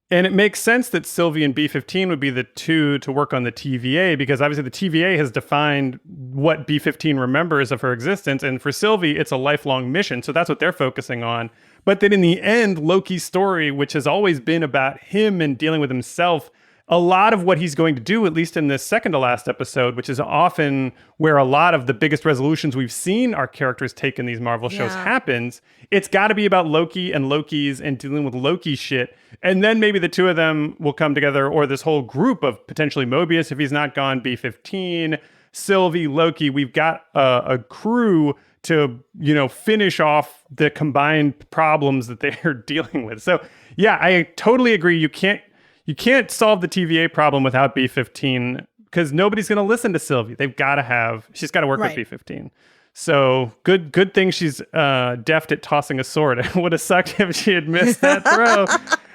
And it makes sense that Sylvie and B-15 would be the two to work on the TVA, because obviously the TVA has defined what B-15 remembers of her existence. And for Sylvie, it's a lifelong mission. So that's what they're focusing on. But then in the end, Loki's story, which has always been about him and dealing with himself, a lot of what he's going to do, at least in this second to last episode, which is often where a lot of the biggest resolutions we've seen our characters take in these Marvel shows happens, it's got to be about Loki and Loki's and dealing with Loki shit. And then maybe the two of them will come together, or this whole group of potentially Mobius, if he's not gone, B-15, Sylvie, Loki. We've got a crew to, finish off the combined problems that they're dealing with. So yeah, I totally agree. You can't solve the TVA problem without B-15, because nobody's going to listen to Sylvie. She's got to work with B-15. So good thing she's deft at tossing a sword. It would have sucked if she had missed that throw.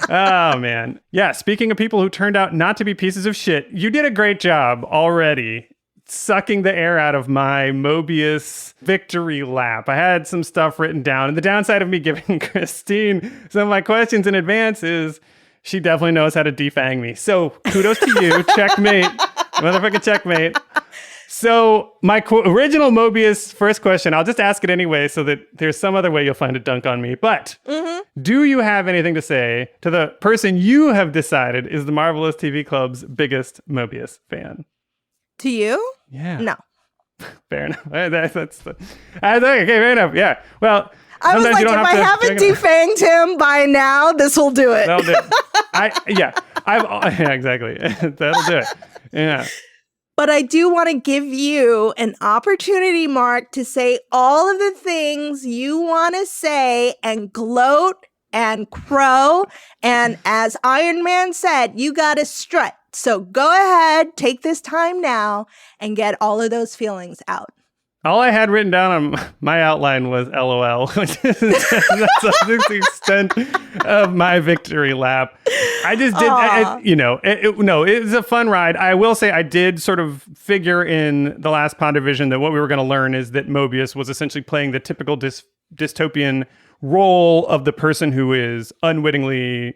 Oh, man. Yeah, speaking of people who turned out not to be pieces of shit, you did a great job already sucking the air out of my Mobius victory lap. I had some stuff written down, and the downside of me giving Kristine some of my questions in advance is she definitely knows how to defang me. So kudos to you. Checkmate. Motherfucking checkmate. So my original Mobius first question, I'll just ask it anyway so that there's some other way you'll find a dunk on me. But do you have anything to say to the person you have decided is the Marvelous TV Club's biggest Mobius fan? To you? Yeah. No. Fair enough. Okay, fair enough. Yeah. Well, I was like, if I haven't defanged him by now, this will do it. That'll do it. Yeah, exactly. That'll do it. Yeah. But I do want to give you an opportunity, Marc, to say all of the things you want to say and gloat and crow. And as Iron Man said, you got to strut. So go ahead, take this time now and get all of those feelings out. All I had written down on my outline was LOL, which is that's the extent of my victory lap. I just did, it was a fun ride. I will say I did sort of figure in the last Pondivision that what we were going to learn is that Mobius was essentially playing the typical dystopian role of the person who is unwittingly,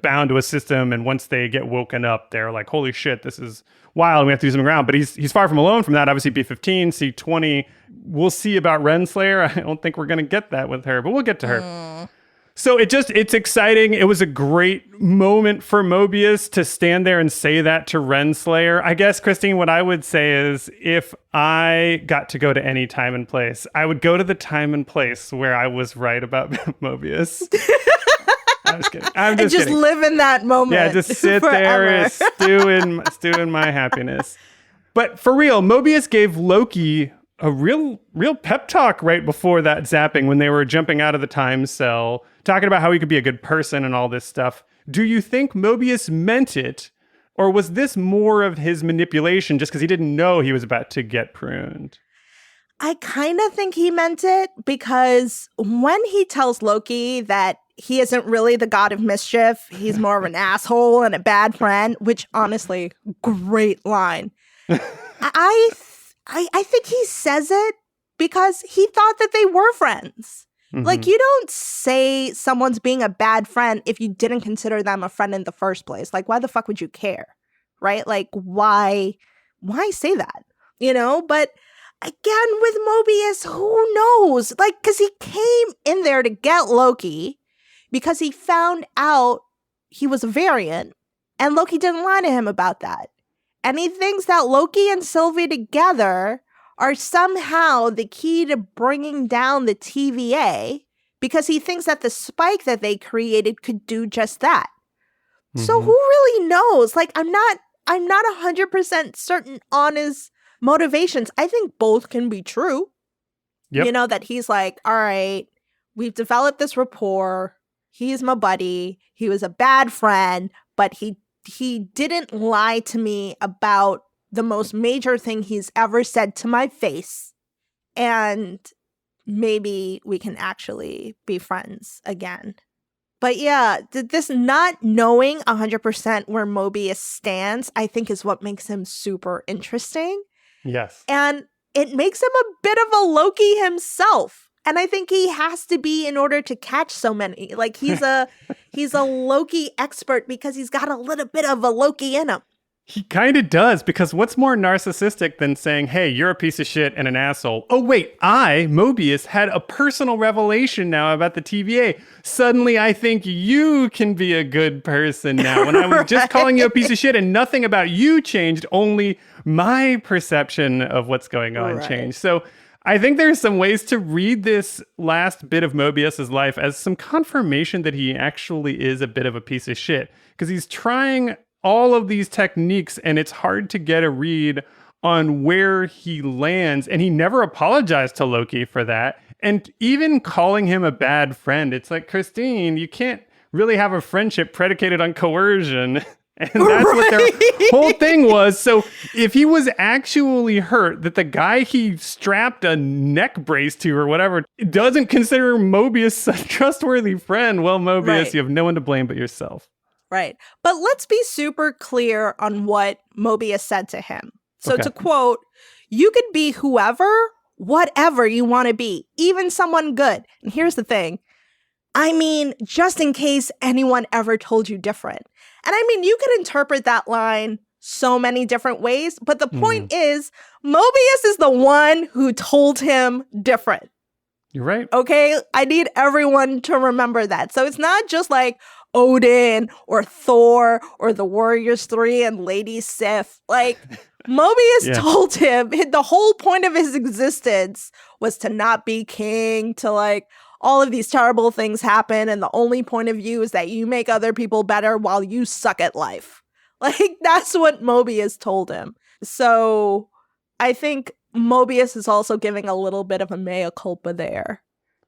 bound to a system. And once they get woken up, they're like, holy shit, this is wild, and we have to do something around. But he's far from alone from that. Obviously, B-15, C-20. We'll see about Renslayer. I don't think we're going to get that with her, but we'll get to her. So it's exciting. It was a great moment for Mobius to stand there and say that to Renslayer. I guess, Kristine, what I would say is if I got to go to any time and place, I would go to the time and place where I was right about Mobius. I'm just kidding. I'm just kidding. Live in that moment. Yeah, just sit there and stew in my happiness. But for real, Mobius gave Loki a real pep talk right before that zapping when they were jumping out of the time cell, talking about how he could be a good person and all this stuff. Do you think Mobius meant it, or was this more of his manipulation just because he didn't know he was about to get pruned? I kind of think he meant it, because when he tells Loki that he isn't really the god of mischief, he's more of an asshole and a bad friend, which honestly, great line. I think he says it because he thought that they were friends. Mm-hmm. Like, you don't say someone's being a bad friend if you didn't consider them a friend in the first place. Like, why the fuck would you care? Right? Like, why say that? But again, with Mobius, who knows? Like, because he came in there to get Loki because he found out he was a variant, and Loki didn't lie to him about that. And he thinks that Loki and Sylvie together are somehow the key to bringing down the TVA, because he thinks that the spike that they created could do just that. Mm-hmm. So who really knows? Like, I'm not 100% certain on his motivations, I think both can be true. Yep. You know, that he's like, all right, we've developed this rapport. He's my buddy. He was a bad friend, but he didn't lie to me about the most major thing he's ever said to my face. And maybe we can actually be friends again. But yeah, this not knowing 100% where Mobius stands, I think is what makes him super interesting. Yes. And it makes him a bit of a Loki himself. And I think he has to be in order to catch so many. Like he's a Loki expert because he's got a little bit of a Loki in him. He kind of does, because what's more narcissistic than saying, hey, you're a piece of shit and an asshole. Oh, wait, Mobius, had a personal revelation now about the TVA. Suddenly, I think you can be a good person now. When I was just calling you a piece of shit and nothing about you changed, only my perception of what's going on changed. So I think there's some ways to read this last bit of Mobius's life as some confirmation that he actually is a bit of a piece of shit, because he's trying all of these techniques and it's hard to get a read on where he lands. And he never apologized to Loki for that. And even calling him a bad friend, it's like, Kristine, you can't really have a friendship predicated on coercion. And that's what their whole thing was. So if he was actually hurt that the guy he strapped a neck brace to or whatever doesn't consider Mobius a trustworthy friend, well, Mobius, you have no one to blame but yourself. Right. But let's be super clear on what Mobius said to him. So to quote, you could be whoever, whatever you want to be, even someone good. And here's the thing. I mean, just in case anyone ever told you different. And I mean, you could interpret that line so many different ways. But the point is, Mobius is the one who told him different. You're right. Okay? I need everyone to remember that. So it's not just like Odin or Thor or the Warriors 3 and Lady Sif. Like, Mobius told him the whole point of his existence was to not be king, to like all of these terrible things happen, and the only point of view is that you make other people better while you suck at life. Like, that's what Mobius told him. So I think Mobius is also giving a little bit of a mea culpa there.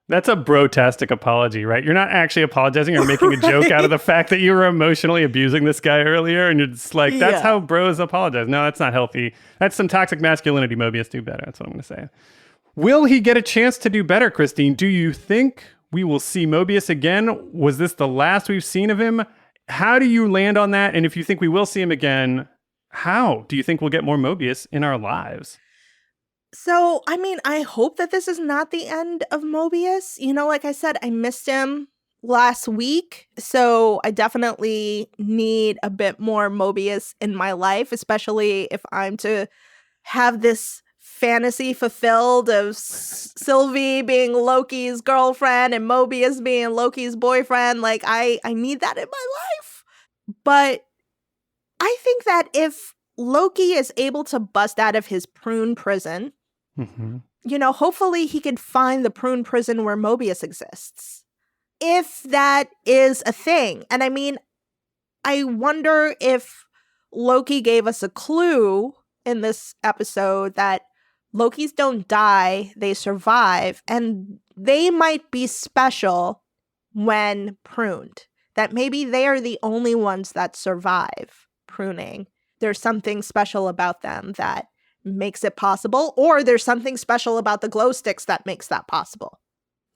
That's a bro-tastic apology, right? You're not actually apologizing. You're making a joke out of the fact that you were emotionally abusing this guy earlier. And you're just like, that's how bros apologize. No, that's not healthy. That's some toxic masculinity. Mobius, do better. That's what I'm going to say. Will he get a chance to do better, Kristine? Do you think we will see Mobius again? Was this the last we've seen of him? How do you land on that? And if you think we will see him again, how do you think we'll get more Mobius in our lives? So, I mean, I hope that this is not the end of Mobius. You know, like I said, I missed him last week. So I definitely need a bit more Mobius in my life, especially if I'm to have this fantasy fulfilled of Sylvie being Loki's girlfriend and Mobius being Loki's boyfriend. Like, I need that in my life. But I think that if Loki is able to bust out of his prune prison, you know, hopefully he could find the prune prison where Mobius exists. If that is a thing. And I mean, I wonder if Loki gave us a clue in this episode that Lokis don't die, they survive, and they might be special when pruned. That maybe they are the only ones that survive pruning. There's something special about them that makes it possible, or there's something special about the glow sticks that makes that possible.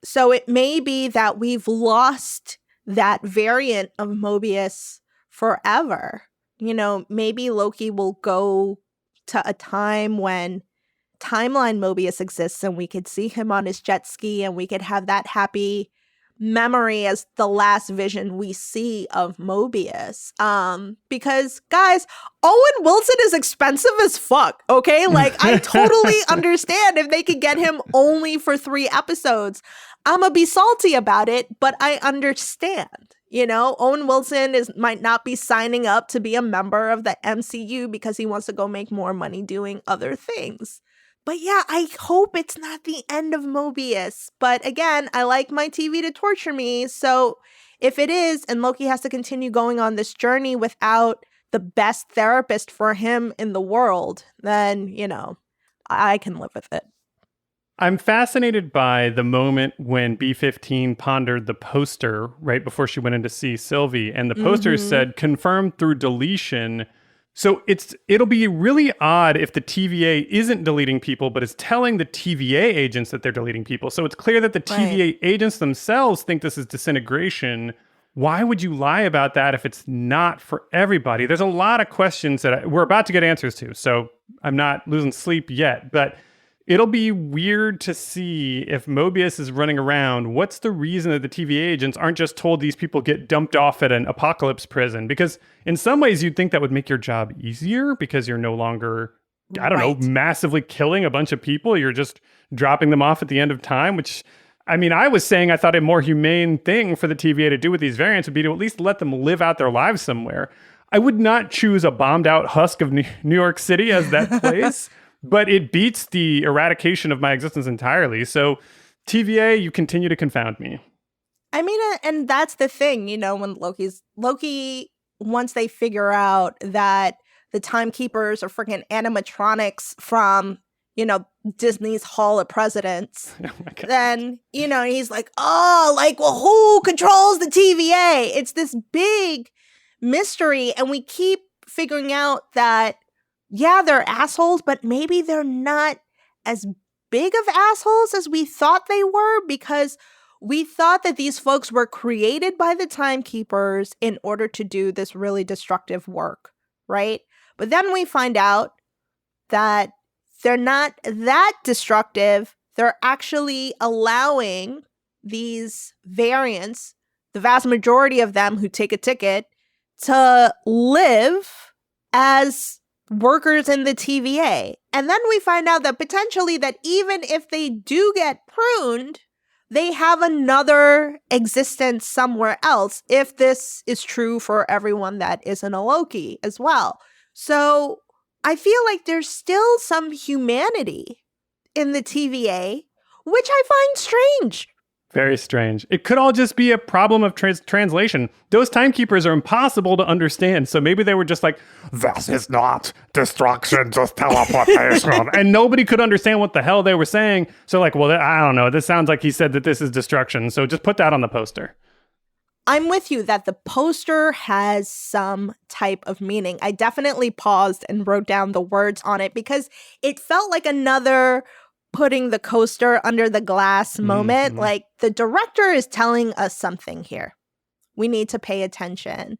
So it may be that we've lost that variant of Mobius forever. You know, maybe Loki will go to a time when timeline Mobius exists and we could see him on his jet ski and we could have that happy memory as the last vision we see of Mobius. Because guys, Owen Wilson is expensive as fuck, okay? Like, I totally understand if they could get him only for 3 episodes. I'm gonna be salty about it, but I understand. You know, Owen Wilson might not be signing up to be a member of the MCU because he wants to go make more money doing other things. But yeah, I hope it's not the end of Mobius. But again, I like my TV to torture me. So if it is, and Loki has to continue going on this journey without the best therapist for him in the world, then, you know, I can live with it. I'm fascinated by the moment when B-15 pondered the poster right before she went in to see Sylvie, and the poster said confirmed through deletion. So it'll be really odd if the TVA isn't deleting people, but is telling the TVA agents that they're deleting people. So it's clear that the TVA agents themselves think this is disintegration. Why would you lie about that if it's not for everybody? There's a lot of questions that we're about to get answers to, so I'm not losing sleep yet, but it'll be weird to see if Mobius is running around. What's the reason that the TVA agents aren't just told these people get dumped off at an apocalypse prison? Because in some ways you'd think that would make your job easier because you're no longer, I don't know, massively killing a bunch of people. You're just dropping them off at the end of time, which, I mean, I was saying I thought a more humane thing for the TVA to do with these variants would be to at least let them live out their lives somewhere. I would not choose a bombed out husk of New York City as that place. But it beats the eradication of my existence entirely. So, TVA, you continue to confound me. I mean, and that's the thing, you know, when Loki, once they figure out that the timekeepers are freaking animatronics from, you know, Disney's Hall of Presidents, then, you know, he's like, oh, like, well, who controls the TVA? It's this big mystery. And we keep figuring out that, yeah, they're assholes, but maybe they're not as big of assholes as we thought they were, because we thought that these folks were created by the timekeepers in order to do this really destructive work, right? But then we find out that they're not that destructive. They're actually allowing these variants, the vast majority of them who take a ticket, to live as workers in the TVA. And then we find out that potentially that even if they do get pruned, they have another existence somewhere else, if this is true for everyone that isn't a Loki as well. So I feel like there's still some humanity in the TVA, which I find strange. Very strange. It could all just be a problem of translation. Those timekeepers are impossible to understand. So maybe they were just like, this is not destruction, just teleportation. And nobody could understand what the hell they were saying. So like, well, I don't know. This sounds like he said that this is destruction. So just put that on the poster. I'm with you that the poster has some type of meaning. I definitely paused and wrote down the words on it because it felt like another putting the coaster under the glass moment. Like, the director is telling us something here. We need to pay attention.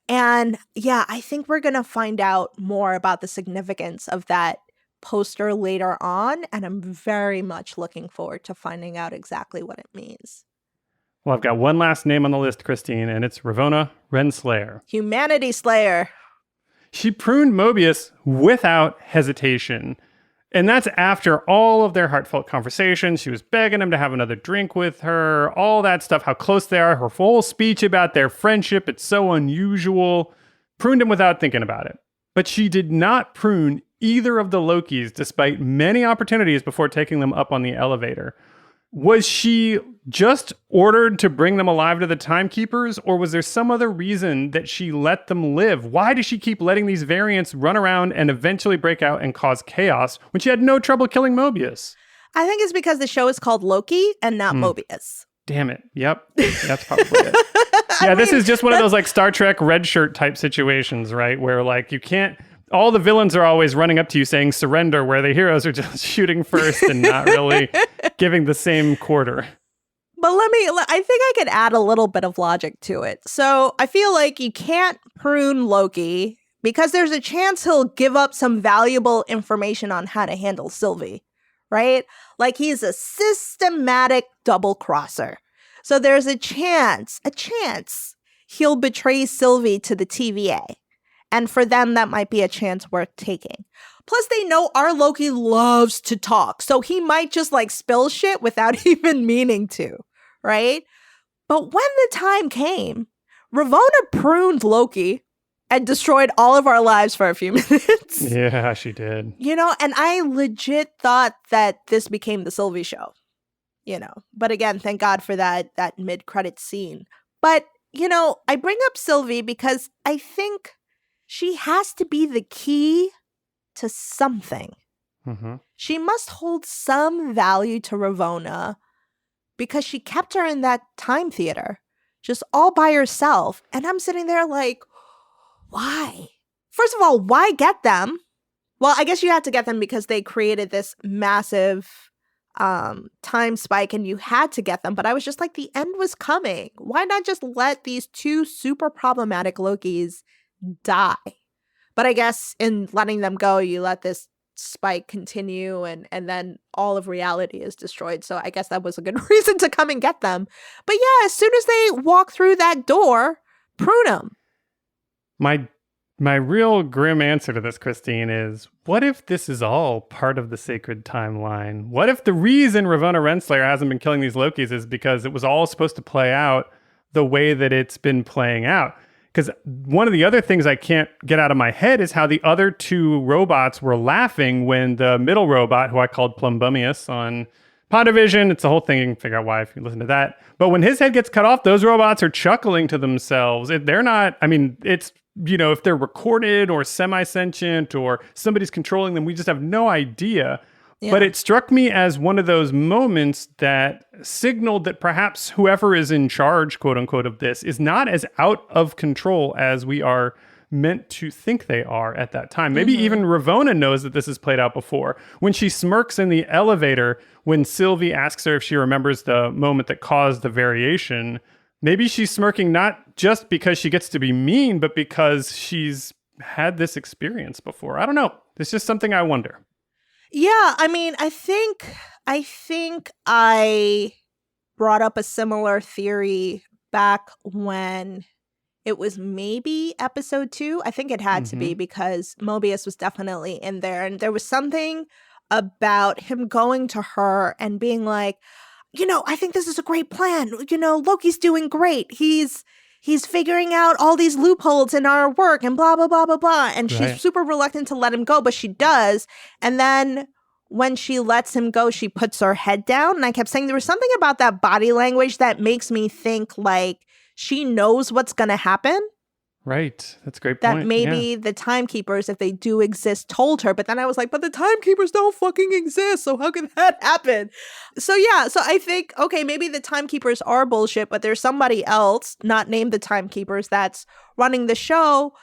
And yeah, I think we're going to find out more about the significance of that poster later on. And I'm very much looking forward to finding out exactly what it means. Well, I've got one last name on the list, Kristine, and it's Ravonna Renslayer. Humanity Slayer. She pruned Mobius without hesitation. And that's after all of their heartfelt conversations. She was begging him to have another drink with her, all that stuff, how close they are, her full speech about their friendship. It's so unusual. Pruned him without thinking about it. But she did not prune either of the Lokis, despite many opportunities before taking them up on the elevator. Was she just ordered to bring them alive to the timekeepers, or was there some other reason that she let them live? Why does she keep letting these variants run around and eventually break out and cause chaos when she had no trouble killing Mobius? I think it's because the show is called Loki and not Mobius. Damn it. Yep. That's probably it. Yeah, this is just one of those like Star Trek red shirt type situations, right? Where like you can't... All the villains are always running up to you saying surrender, where the heroes are just shooting first and not really giving the same quarter. But I think I could add a little bit of logic to it. So I feel like you can't prune Loki because there's a chance he'll give up some valuable information on how to handle Sylvie, right? Like, he's a systematic double crosser. So there's a chance he'll betray Sylvie to the TVA. And for them, that might be a chance worth taking. Plus, they know our Loki loves to talk. So he might just like spill shit without even meaning to, right? But when the time came, Ravonna pruned Loki and destroyed all of our lives for a few minutes. Yeah, she did. You know, and I legit thought that this became the Sylvie show, you know. But again, thank God for that mid-credit scene. But, you know, I bring up Sylvie because I think she has to be the key to something, She must hold some value to Ravonna because she kept her in that time theater, just all by herself. And I'm sitting there like, why? First of all, why get them? Well, I guess you had to get them because they created this massive time spike and you had to get them. But I was just like, the end was coming. Why not just let these two super problematic Lokis die? But I guess in letting them go, you let this spike continue and then all of reality is destroyed. So I guess that was a good reason to come and get them. But yeah, as soon as they walk through that door, prune them. My real grim answer to this, Kristine, is what if this is all part of the sacred timeline? What if the reason Ravonna Renslayer hasn't been killing these Lokis is because it was all supposed to play out the way that it's been playing out? Because one of the other things I can't get out of my head is how the other two robots were laughing when the middle robot, who I called Plumbumius on Pondivision, it's a whole thing. You can figure out why if you listen to that. But when his head gets cut off, those robots are chuckling to themselves. They're not, I mean, it's, you know, if they're recorded or semi-sentient or somebody's controlling them, we just have no idea. Yeah. But it struck me as one of those moments that signaled that perhaps whoever is in charge, quote unquote, of this is not as out of control as we are meant to think they are at that time. Maybe even Ravonna knows that this has played out before. When she smirks in the elevator, when Sylvie asks her if she remembers the moment that caused the variation, maybe she's smirking not just because she gets to be mean, but because she's had this experience before. I don't know. It's just something I wonder. Yeah, I mean, I think I brought up a similar theory back when it was maybe episode 2. I think it had to be because Mobius was definitely in there. And there was something about him going to her and being like, you know, I think this is a great plan. You know, Loki's doing great. He's figuring out all these loopholes in our work and blah, blah, blah, blah, blah. And she's super reluctant to let him go, but she does. And then when she lets him go, she puts her head down. And I kept saying there was something about that body language that makes me think like she knows what's going to happen. Right. That's a great point. That maybe the timekeepers, if they do exist, told her. But then I was like, but the timekeepers don't fucking exist. So how can that happen? So yeah. So I think, okay, maybe the timekeepers are bullshit, but there's somebody else, not named the timekeepers, that's running the show.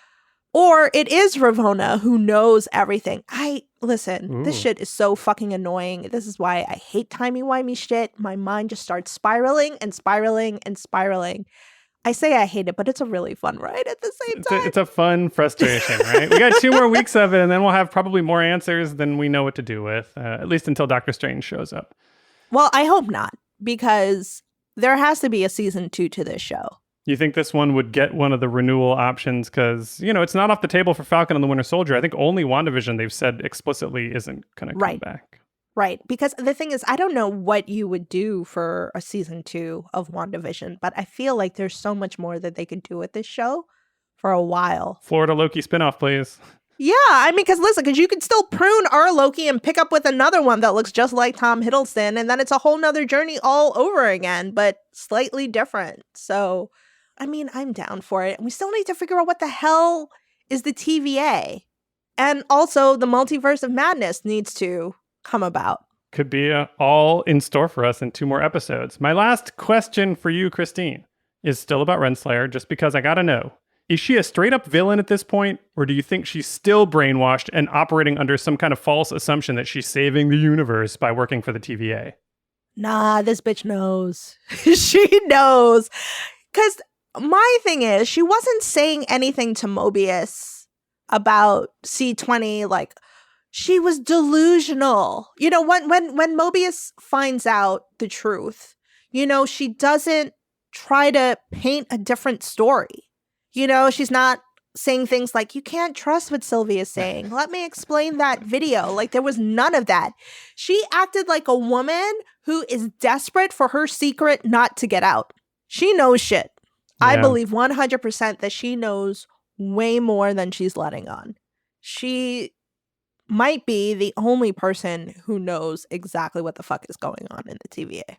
Or it is Ravonna who knows everything. Listen, this shit is so fucking annoying. This is why I hate timey-wimey shit. My mind just starts spiraling and spiraling and spiraling. I say I hate it, but it's a really fun ride at the same time. It's a fun frustration, right? We got 2 more weeks of it, and then we'll have probably more answers than we know what to do with, at least until Doctor Strange shows up. Well, I hope not, because there has to be a season 2 to this show. You think this one would get one of the renewal options? Because, you know, it's not off the table for Falcon and the Winter Soldier. I think only WandaVision, they've said explicitly, isn't going to come back. Right. Because the thing is, I don't know what you would do for a season 2 of WandaVision, but I feel like there's so much more that they could do with this show for a while. Florida Loki spinoff, please. Yeah, I mean, because you could still prune our Loki and pick up with another one that looks just like Tom Hiddleston, and then it's a whole nother journey all over again, but slightly different. So, I mean, I'm down for it. We still need to figure out what the hell is the TVA. And also, the Multiverse of Madness needs to come about. Could be all in store for us in 2 more episodes. My last question for you, Kristine, is still about Renslayer, just because I gotta know. Is she a straight-up villain at this point, or do you think she's still brainwashed and operating under some kind of false assumption that she's saving the universe by working for the TVA? Nah, this bitch knows. She knows. Because my thing is, she wasn't saying anything to Mobius about C20, like, she was delusional. You know, when Mobius finds out the truth, you know, she doesn't try to paint a different story. You know, she's not saying things like, you can't trust what Sylvie is saying. Let me explain that video. Like, there was none of that. She acted like a woman who is desperate for her secret not to get out. She knows shit. Yeah. I believe 100% that she knows way more than she's letting on. She might be the only person who knows exactly what the fuck is going on in the TVA.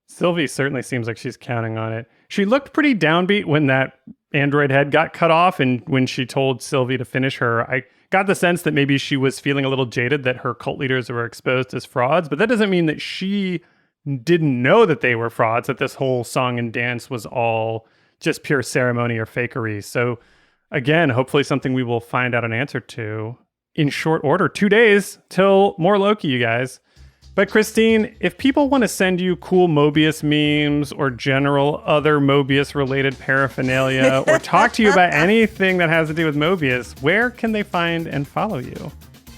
Sylvie certainly seems like she's counting on it. She looked pretty downbeat when that android head got cut off. And when she told Sylvie to finish her, I got the sense that maybe she was feeling a little jaded that her cult leaders were exposed as frauds. But that doesn't mean that she didn't know that they were frauds, that this whole song and dance was all just pure ceremony or fakery. So again, hopefully something we will find out an answer to in short order. 2 days till more Loki, you guys. But Kristine, if people want to send you cool Mobius memes or general other Mobius-related paraphernalia or talk to you about anything that has to do with Mobius, where can they find and follow you?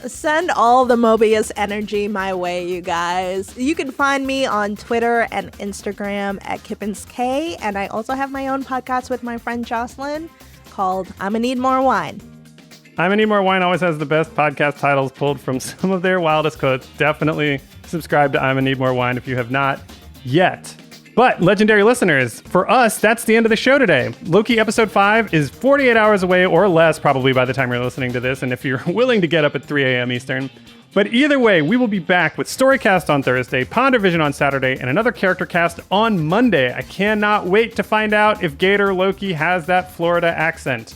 Send all the Mobius energy my way, you guys. You can find me on Twitter and Instagram at Kippins K, and I also have my own podcast with my friend Jocelyn called I'ma Need More Wine. I'ma Need More Wine always has the best podcast titles pulled from some of their wildest quotes. Definitely subscribe to I'ma Need More Wine if you have not yet. But legendary listeners, for us, that's the end of the show today. Loki episode 5 is 48 hours away or less probably by the time you're listening to this, and if you're willing to get up at 3 a.m. Eastern. But either way, we will be back with Storycast on Thursday, Pondervision on Saturday, and another Charactercast on Monday. I cannot wait to find out if Gator Loki has that Florida accent.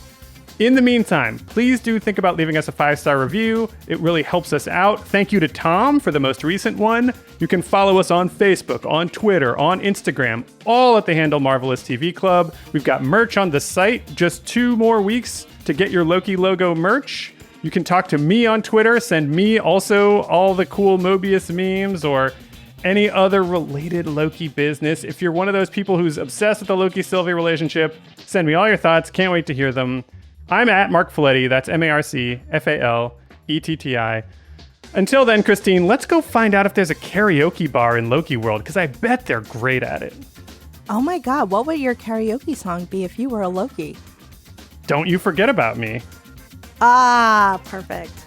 In the meantime, please do think about leaving us a 5-star review. It really helps us out. Thank you to Tom for the most recent one. You can follow us on Facebook, on Twitter, on Instagram, all at the handle Marvelous TV Club. We've got merch on the site. Just 2 more weeks to get your Loki logo merch. You can talk to me on Twitter. Send me also all the cool Mobius memes or any other related Loki business. If you're one of those people who's obsessed with the Loki-Sylvie relationship, send me all your thoughts. Can't wait to hear them. I'm at Marc Faletti. That's MarcFaletti. Until then, Kristine, let's go find out if there's a karaoke bar in Loki World, because I bet they're great at it. Oh my God, what would your karaoke song be if you were a Loki? Don't you forget about me. Ah, perfect.